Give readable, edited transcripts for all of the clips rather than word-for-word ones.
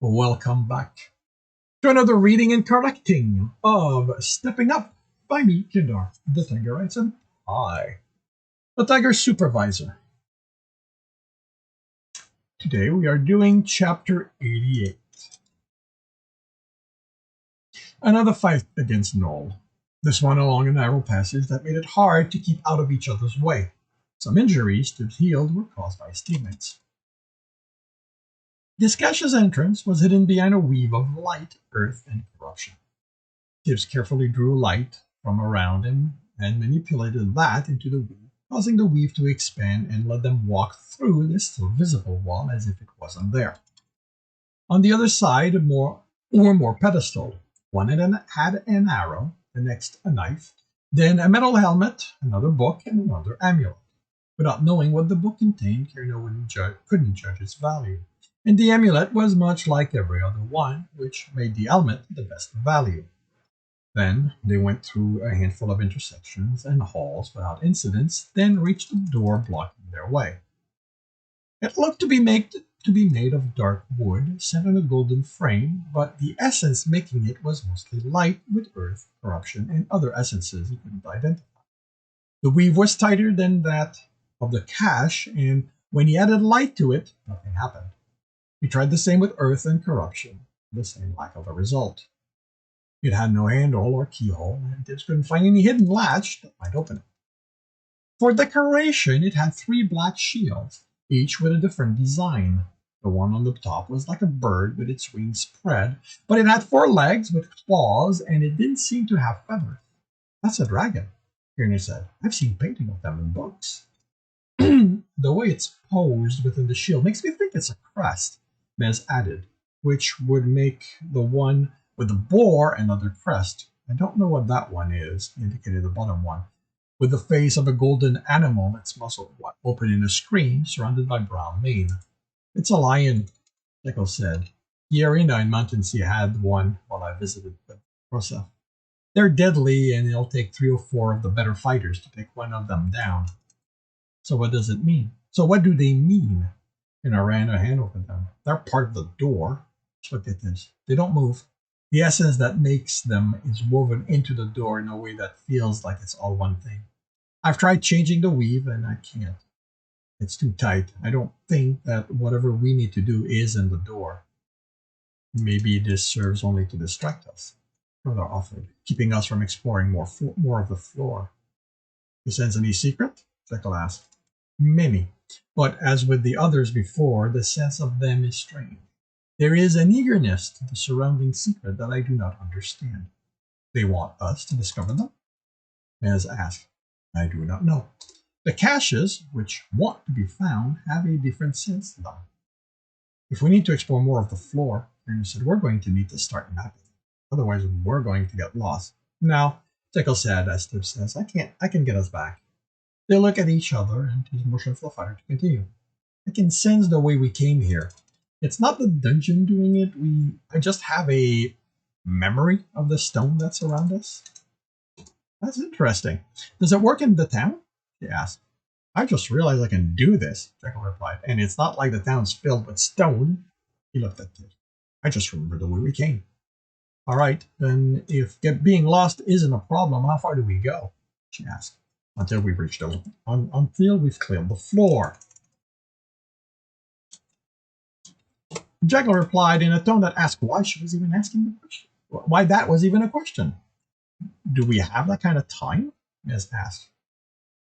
Welcome back to another reading and correcting of Stepping Up by me, Kindar, the Tiger Writes, and I, the Tiger Supervisor. Today we are doing Chapter 88. Another fight against Noel. This one along a narrow passage that made it hard to keep out of each other's way. Some injuries Tibs healed were caused by his teammates. This cache's entrance was hidden behind a weave of light, earth, and corruption. Tibs carefully drew light from around him and manipulated that into the weave, causing the weave to expand and let them walk through the still visible wall as if it wasn't there. On the other side were more pedestals. One had an arrow, the next a knife, then a metal helmet, another book, and another amulet. Without knowing what the book contained, Kirno couldn't judge its value. And the amulet was much like every other one, which made the helmet the best value. Then they went through a handful of intersections and halls without incidents, then reached a door blocking their way. It looked to be made of dark wood set in a golden frame, but the essence making it was mostly light, with earth, corruption, and other essences he couldn't identify. The weave was tighter than that of the cache, and when he added light to it, nothing happened. He tried the same with earth and corruption, the same lack of a result. It had no handle or keyhole, and Tibs couldn't find any hidden latch that might open it. For decoration, it had 3 black shields, each with a different design. The one on the top was like a bird with its wings spread, but it had 4 legs with claws, and it didn't seem to have feathers. That's a dragon, Kirno said. I've seen painting of them in books. The way it's posed within the shield makes me think it's a crest, Mez added, which would make the one with the boar another crest. I don't know what that one is, indicated the bottom one, with the face of a golden animal, its muzzle open in a screen, surrounded by brown mane. It's a lion, Jekyll said. The arena in Mountain Sea had one while I visited Rosa. They're deadly, and it'll take 3 or 4 of the better fighters to take one of them down. So what does it mean? So what do they mean? And I ran a hand over them. They're part of the door. Just look at this. They don't move. The essence that makes them is woven into the door in a way that feels like it's all one thing. I've tried changing the weave, and I can't. It's too tight. I don't think that whatever we need to do is in the door. Maybe this serves only to distract us, further offered, keeping us from exploring more of the floor. You sense any secret? Jekyll asked. Many. But as with the others before, the sense of them is strange. There is an eagerness to the surrounding secret that I do not understand. They want us to discover them? Mez asked. I do not know. The caches, which want to be found, have a different sense to them. If we need to explore more of the floor, Kirno said, we're going to need to start mapping. Otherwise, we're going to get lost. Now, Jekyll said, as Tibs says, I can get us back. They look at each other, and Tibs motioned for the fighter to continue. I can sense the way we came here. It's not the dungeon doing it. I just have a memory of the stone that's around us. That's interesting. Does it work in the town? She asked. I just realized I can do this, Jekyll replied. And it's not like the town's filled with stone. He looked at Tibs. I just remembered the way we came. All right, then if being lost isn't a problem, how far do we go? She asked. Until we've reached until we've cleared the floor. Jekyll replied in a tone that asked why she was even asking the question. Why that was even a question. Do we have that kind of time? Mez asked.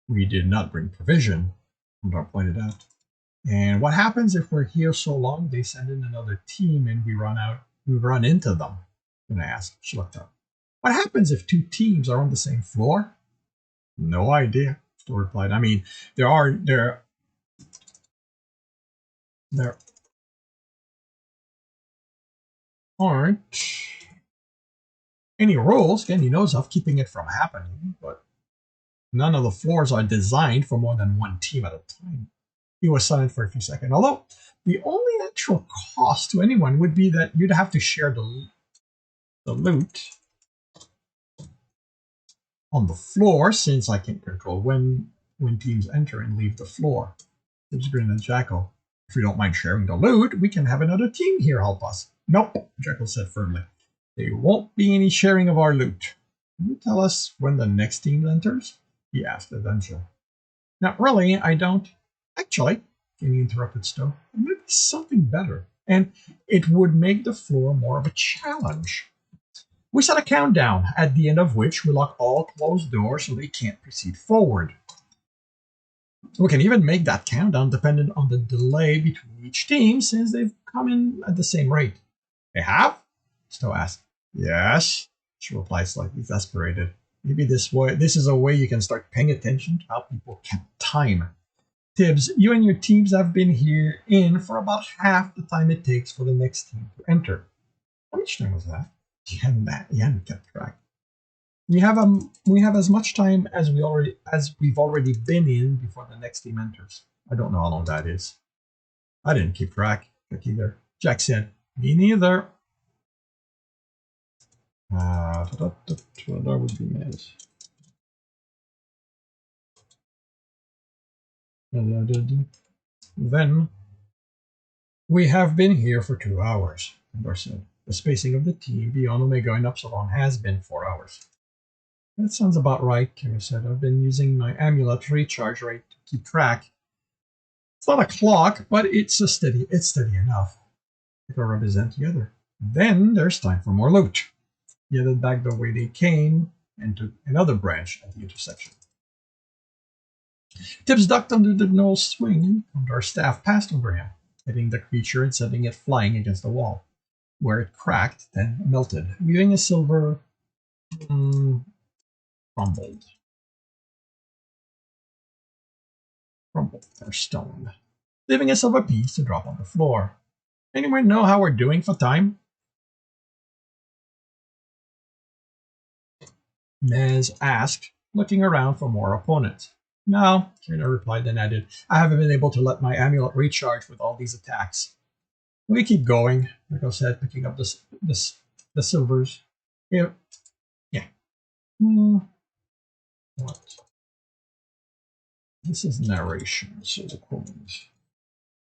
We did not bring provision, Condor pointed out. And what happens if we're here so long they send in another team and we run into them? And I asked. She looked up. What happens if 2 teams are on the same floor? No idea, Stowe replied. I mean, there aren't any rules Kenny knows of keeping it from happening, but none of the floors are designed for more than 1 team at a time. He was silent for a few seconds, although the only actual cost to anyone would be that you'd have to share the loot on the floor, since I can't control when teams enter and leave the floor. Tibs grinned at Jackal. If we don't mind sharing the loot, we can have another team here help us. Nope, Jekyll said firmly. There won't be any sharing of our loot. Can you tell us when the next team enters? He asked eventually. Not really, I don't. Actually, Kenny interrupted Stowe, it might be something better, and it would make the floor more of a challenge. We set a countdown, at the end of which we lock all closed doors so they can't proceed forward. We can even make that countdown dependent on the delay between each team, since they've come in at the same rate. They have? Stowe asked. Yes, she replied, slightly exasperated. Maybe this is a way you can start paying attention to how people count time. Tibs, you and your teams have been here in for about half the time it takes for the next team to enter. How much time was that? You hadn't kept track. We have as much time as we've already been in before the next team enters. I don't know how long that is. I didn't keep track either. Jack said, me neither. That would be nice. Then we have been here for 2 hours, Endor said. The spacing of the team beyond Omega and Upsilon has been 4 hours. That sounds about right, Kira said. I've been using my amulet recharge rate to keep track. It's not a clock, but it's steady enough. It'll represent together. Then there's time for more loot. He headed back the way they came and took another branch at the intersection. Tibs ducked under the nose swing, and our staff passed over him, hitting the creature and sending it flying against the wall, where it cracked, then melted, leaving a silver crumbled or stone, leaving a silver piece to drop on the floor. Anyone know how we're doing for time? Mez asked, looking around for more opponents. No, Kira replied, then added, I haven't been able to let my amulet recharge with all these attacks. We keep going, Rico said, picking up the silvers. Yeah. What? This is narration, so the coins.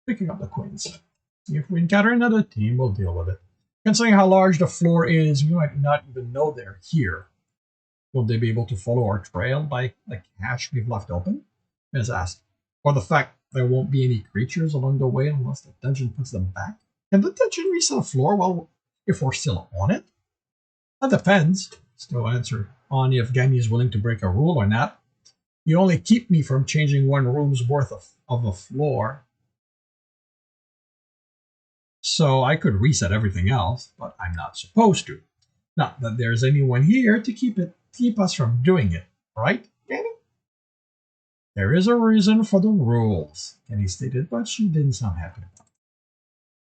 Picking up the coins. If we encounter another team, we'll deal with it. Considering how large the floor is, we might not even know they're here. Will they be able to follow our trail by the cache we've left open? Mez asked. Or the fact there won't be any creatures along the way unless the dungeon puts them back? Can the dungeon reset a floor if we're still on it? That depends, Stowe answered, on if Gami is willing to break a rule or not. You only keep me from changing one room's worth of a floor. So I could reset everything else, but I'm not supposed to. Not that there's anyone here to keep us from doing it, right, Kenny? There is a reason for the rules, Kenny stated, but she didn't sound happy about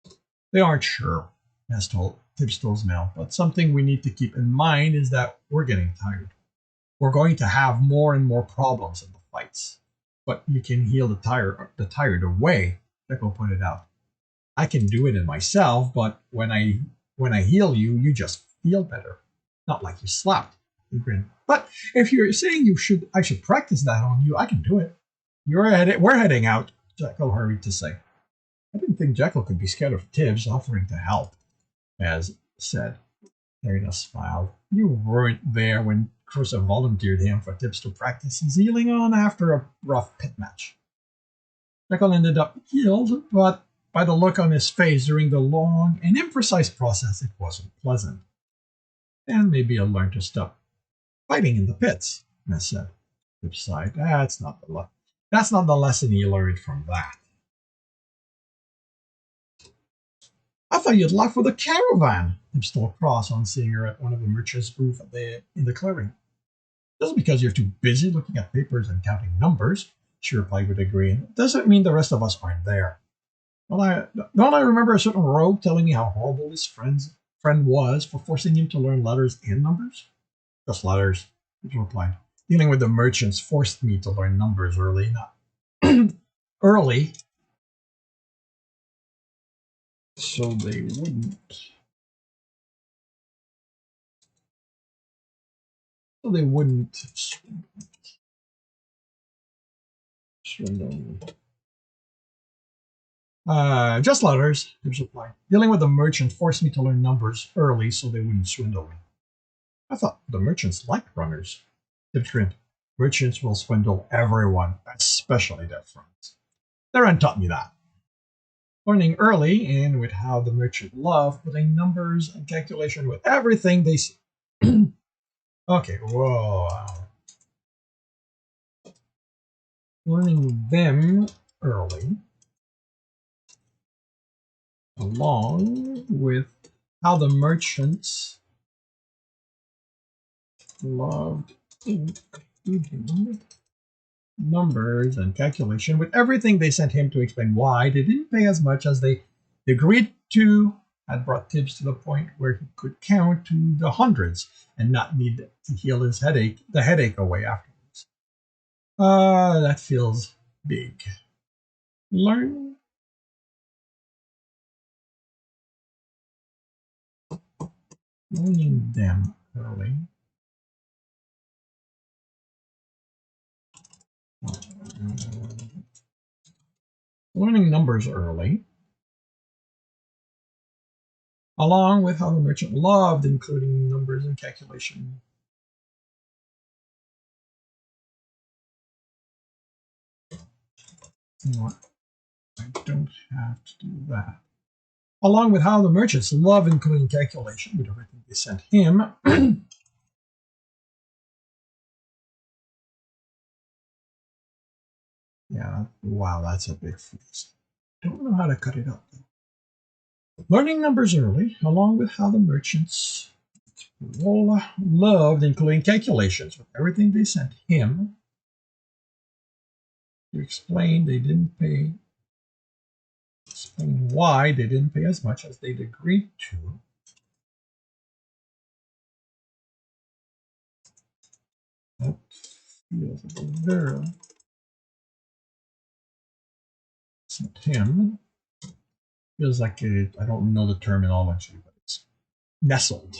it. They aren't sure, as Tibs told Mel, but something we need to keep in mind is that we're getting tired. We're going to have more and more problems in the fights. But you can heal the tired away, Jekyll pointed out. I can do it in myself, but when I heal you, you just feel better. Not like you slept. He grinned. But if you're saying I should practice that on you, I can do it. We're heading out, Jekyll hurried to say. I didn't think Jekyll could be scared of Tibs offering to help, as said. Marina smiled. You weren't there when Crusoe volunteered him for Tibs to practice his healing on after a rough pit match. Jekyll ended up healed, but by the look on his face during the long and imprecise process, it wasn't pleasant. And maybe I'll learn to stop fighting in the pits, Mez said. Tibs sighed. That's not the lesson you learned from that. I thought you'd left with a caravan, Tibs told Cross on seeing her at one of the merchants' booths in the clearing. Just because you're too busy looking at papers and counting numbers, she replied with a grin, doesn't mean the rest of us aren't there. Don't I remember a certain rogue telling me how horrible his friend was for forcing him to learn letters and numbers? Just letters, he replied. Dealing with the merchants forced me to learn numbers early, early, so they wouldn't swindle me. Just letters, Tibbs replied. Dealing with the merchant forced me to learn numbers early so they wouldn't swindle me. I thought the merchants liked runners. Tibbs grinned. Merchants will swindle everyone, especially their friends. Their aunt taught me that. Learning early and with how the merchant loved putting numbers and calculation with everything they see. Okay, whoa. Learning them early, along with how the merchants loved including numbers and calculation with everything they sent him to explain why they didn't pay as much as they agreed to, had brought Tibbs to the point where he could count to the hundreds and not need to heal the headache away afterwards. That feels big. Learning them early. Learning numbers early, along with how the merchant loved including numbers and calculation. You know what? I don't have to do that. Along with how the merchants love including calculation with everything they sent him. Yeah, wow, that's a big freeze. Don't know how to cut it up, though. Learning numbers early, along with how the merchants loved including calculations with everything they sent him to explain why they didn't pay as much as they'd agreed to. That feels a little very sent him. Feels like I don't know the terminology, but it's nestled.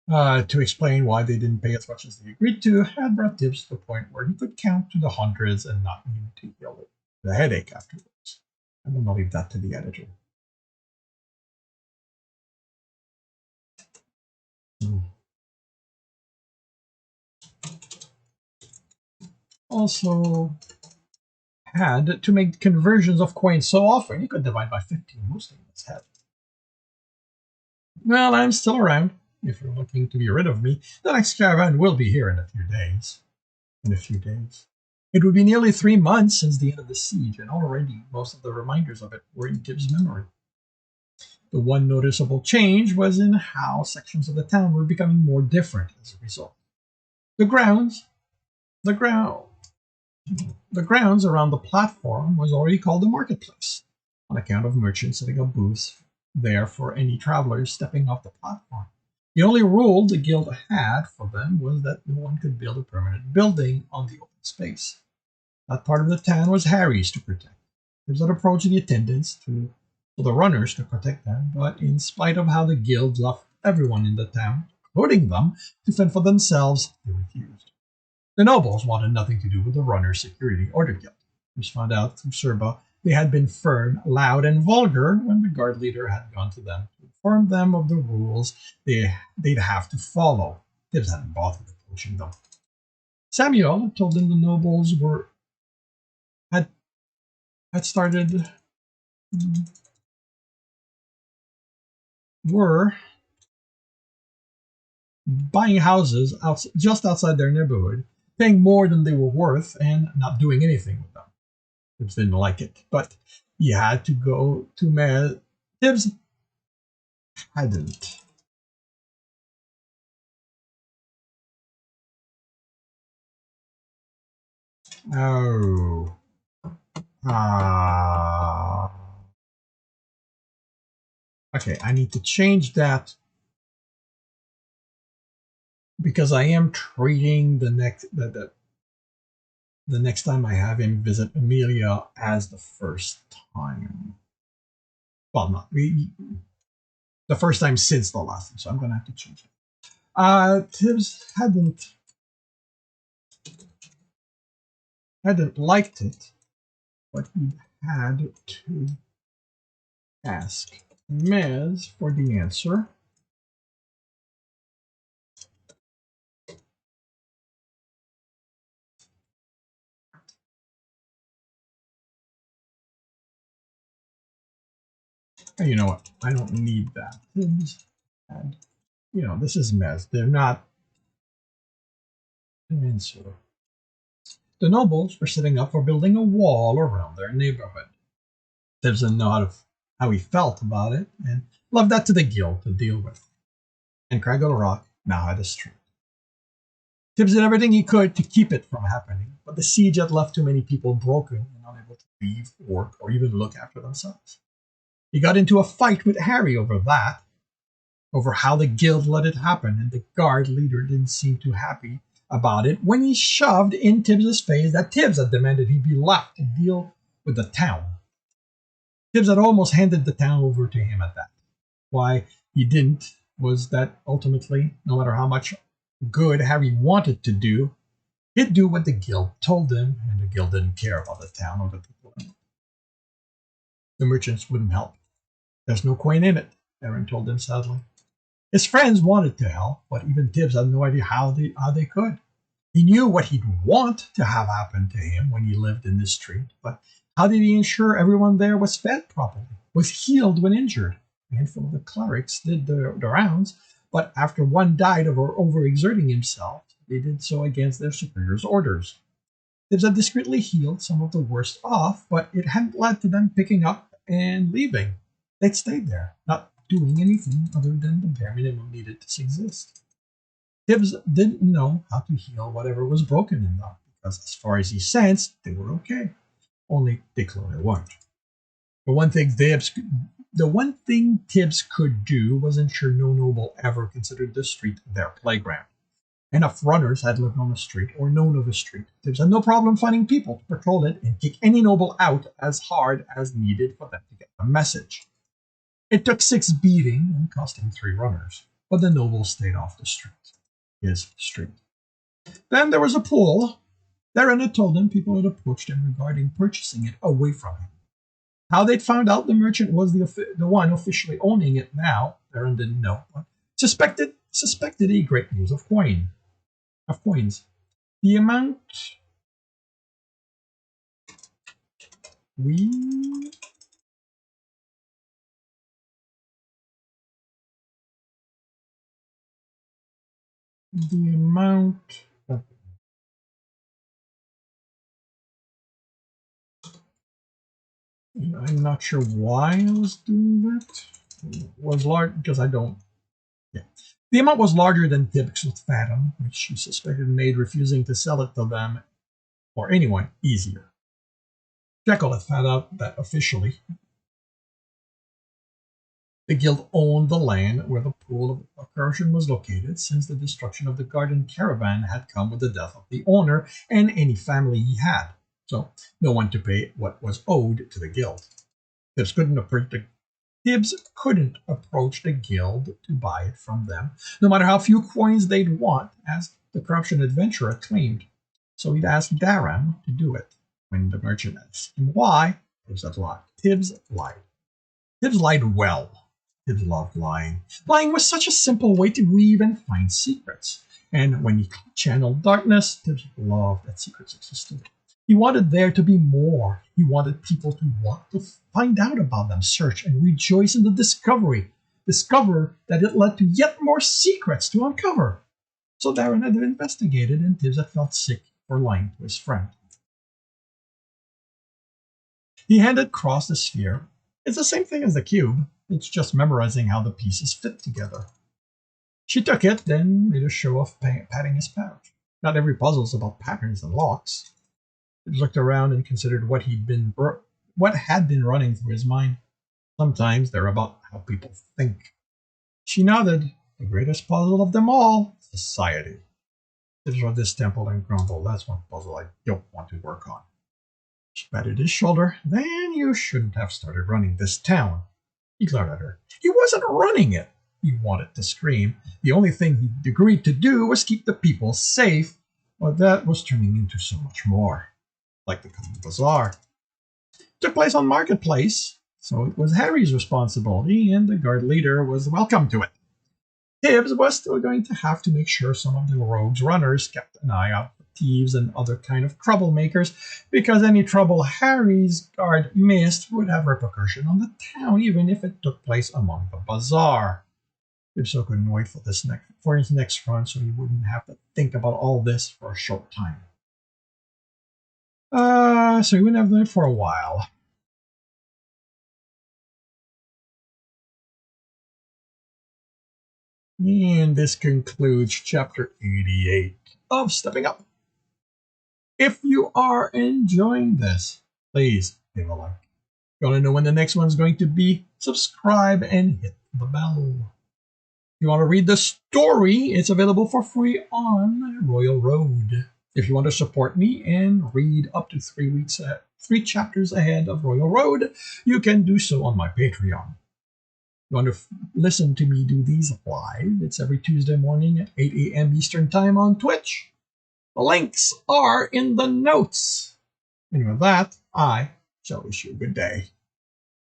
To explain why they didn't pay as much as they agreed to, had brought Tibs to the point where he could count to the hundreds and not need to heal the headache afterwards. I'm going to leave that to the editor. Also, had to make conversions of coins so often he could divide by 15 mostly in his head. Well, I'm still around. If you're looking to be rid of me, the next caravan will be here in a few days. It would be nearly 3 months since the end of the siege, and already most of the reminders of it were in Tib's memory. The one noticeable change was in how sections of the town were becoming more different as a result. The grounds around the platform was already called the marketplace, on account of merchants setting up booths there for any travelers stepping off the platform. The only rule the guild had for them was that no one could build a permanent building on the open space. That part of the town was Harry's to protect. There was an approach to the attendants to the runners to protect them, but in spite of how the guild left everyone in the town, including them, to fend for themselves, they refused. The nobles wanted nothing to do with the runners' security or the guild, which found out through Serba they had been firm, loud, and vulgar when the guard leader had gone to them to inform them of the rules they'd have to follow. Tibbs hadn't bothered approaching them. Samuel told them the nobles had started were buying houses just outside their neighborhood, paying more than they were worth, and not doing anything with them. Tibbs didn't like it, but he had to go to Mayor. Tibbs hadn't. Oh. Ah. Okay, I need to change that because I am treating the next time I have him visit Amelia as the first time. Well, not the first time since the last time, so I'm gonna have to change it. Tibbs hadn't liked it, but he had to ask Mez for the answer. And you know what? I don't need that. Tibs had, this is Mez. They're not an answer. The nobles were setting up for building a wall around their neighborhood. Tibs didn't know how he felt about it, and left that to the guild to deal with. And Craggle Rock now had a street. Tibs did everything he could to keep it from happening, but the siege had left too many people broken and unable to leave, work, or even look after themselves. He got into a fight with Harry over that, over how the guild let it happen, and the guard leader didn't seem too happy about it when he shoved in Tibbs's face that Tibbs had demanded he be left to deal with the town. Tibbs had almost handed the town over to him at that. Why he didn't was that ultimately, no matter how much good Harry wanted to do, he'd do what the guild told him, and the guild didn't care about the town or the people in it. The merchants wouldn't help. There's no coin in it, Aaron told him sadly. His friends wanted to help, but even Tibbs had no idea how they could. He knew what he'd want to have happen to him when he lived in this street, but how did he ensure everyone there was fed properly, was healed when injured? A handful of the clerics did the rounds, but after one died of overexerting himself, they did so against their superiors' orders. Tibbs had discreetly healed some of the worst off, but it hadn't led to them picking up and leaving. They'd stayed there, not doing anything other than the bare minimum needed to exist. Tibbs didn't know how to heal whatever was broken in them, because as far as he sensed, they were okay. Only they clearly weren't. The one thing Tibbs could do was ensure no noble ever considered the street their playground. Enough runners had lived on the street or known of the street. Tibbs had no problem finding people to patrol it and kick any noble out as hard as needed for them to get the message. It took 6 beating and cost him 3 runners, but the nobles stayed off the street. His street. Then there was a pool. Darren had told him people had approached him regarding purchasing it away from him. How they'd found out the merchant was the one officially owning it now, Darren didn't know, but suspected a great use of coins. The amount we the amount of I'm not sure why I was doing that. It was large because I don't. Yeah. The amount was larger than Tibbs would fathom, which she suspected made refusing to sell it to them or anyone easier. Jekyll had found out that officially the guild owned the land where the pool of incursion was located, since the destruction of the garden caravan had come with the death of the owner and any family he had. So no one to pay what was owed to the guild. Tibbs couldn't approach the guild to buy it from them, no matter how few coins they'd want, as the corruption adventurer claimed. So he'd ask Darren to do it. When the merchant asked him why, Tibbs had lied. Tibbs lied. Tibbs lied well. Tibbs loved lying. Lying was such a simple way to weave and find secrets. And when he channeled darkness, Tibbs loved that secrets existed. He wanted there to be more. He wanted people to want to find out about them, search, and rejoice in the discovery. Discover that it led to yet more secrets to uncover. So Darren had investigated, and Tibbs had felt sick for lying to his friend. He handed Cross the sphere. It's the same thing as the cube. It's just memorizing how the pieces fit together. She took it, then made a show of patting his pouch. Not every puzzle's about patterns and locks. He looked around and considered what had been running through his mind. Sometimes they're about how people think. She nodded. The greatest puzzle of them all, society. Tibbs rubbed his temple and grumbled. That's one puzzle I don't want to work on. She patted his shoulder. Then you shouldn't have started running this town. He glared at her. He wasn't running it. He wanted to scream. The only thing he'd agreed to do was keep the people safe, but that was turning into so much more. Like the coming bazaar. Took place on Marketplace, so it was Harry's responsibility, and the guard leader was welcome to it. Tibs was still going to have to make sure some of the rogues runners kept an eye out for thieves and other kind of troublemakers, because any trouble Harry's guard missed would have repercussion on the town, even if it took place among the bazaar. Tibs so couldn't wait for his next run, so he wouldn't have to think about all this for a short time. So he wouldn't have done it for a while. And this concludes chapter 88 of Stepping Up. If you are enjoying this, please leave a like. If you want to know when the next one's going to be, subscribe and hit the bell. If you want to read the story, it's available for free on Royal Road. If you want to support me and read up to 3 chapters ahead of Royal Road, you can do so on my Patreon. If you want to listen to me do these live, it's every Tuesday morning at 8 a.m. Eastern Time on Twitch. The links are in the notes. And with that, I shall wish you a good day.